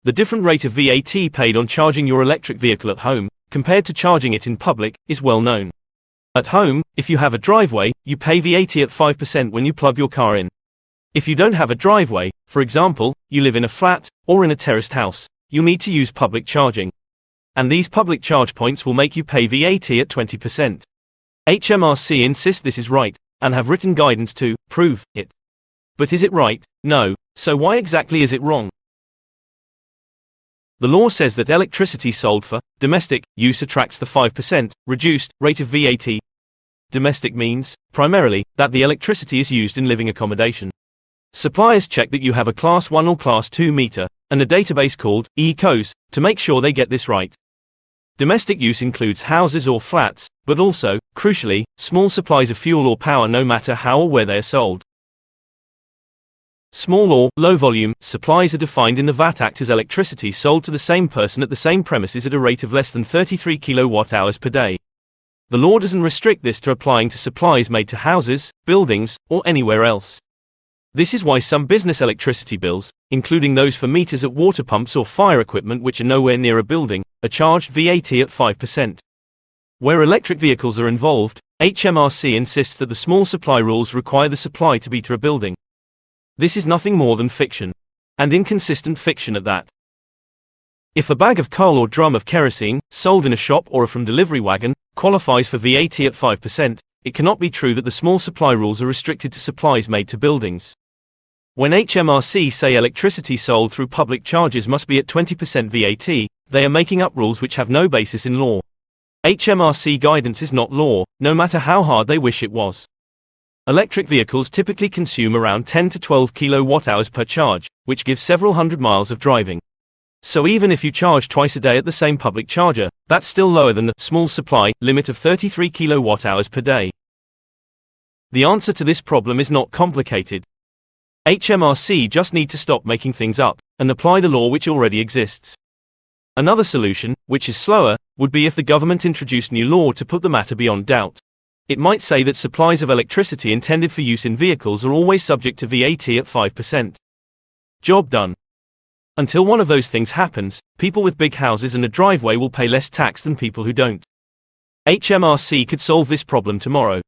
The different rate of VAT paid on charging your electric vehicle at home, compared to charging it in public, is well known. At home, if you have a driveway, you pay VAT at 5% when you plug your car in. If you don't have a driveway, for example, you live in a flat, or in a terraced house, you'll need to use public charging. And these public charge points will make you pay VAT at 20%. HMRC insist this is right, and have written guidance to prove it. But is it right? No. So why exactly is it wrong? The law says that electricity sold for domestic use attracts the 5% reduced rate of VAT. Domestic means, primarily, that the electricity is used in living accommodation. Suppliers check that you have a Class 1 or Class 2 meter, and a database called ECOS, to make sure they get this right. Domestic use includes houses or flats, but also, crucially, small supplies of fuel or power no matter how or where they are sold. Small or low-volume supplies are defined in the VAT Act as electricity sold to the same person at the same premises at a rate of less than 33 kilowatt-hours per day. The law doesn't restrict this to applying to supplies made to houses, buildings, or anywhere else. This is why some business electricity bills, including those for meters at water pumps or fire equipment which are nowhere near a building, are charged VAT at 5%. Where electric vehicles are involved, HMRC insists that the small supply rules require the supply to be to a building. This is nothing more than fiction. And inconsistent fiction at that. If a bag of coal or drum of kerosene, sold in a shop or from delivery wagon, qualifies for VAT at 5%, it cannot be true that the small supply rules are restricted to supplies made to buildings. When HMRC say electricity sold through public charges must be at 20% VAT, they are making up rules which have no basis in law. HMRC guidance is not law, no matter how hard they wish it was. Electric vehicles typically consume around 10 to 12 kilowatt-hours per charge, which gives several hundred miles of driving. So even if you charge twice a day at the same public charger, that's still lower than the small supply limit of 33 kilowatt-hours per day. The answer to this problem is not complicated. HMRC just need to stop making things up, and apply the law which already exists. Another solution, which is slower, would be if the government introduced new law to put the matter beyond doubt. It might say that supplies of electricity intended for use in vehicles are always subject to VAT at 5%. Job done. Until one of those things happens, people with big houses and a driveway will pay less tax than people who don't. HMRC could solve this problem tomorrow.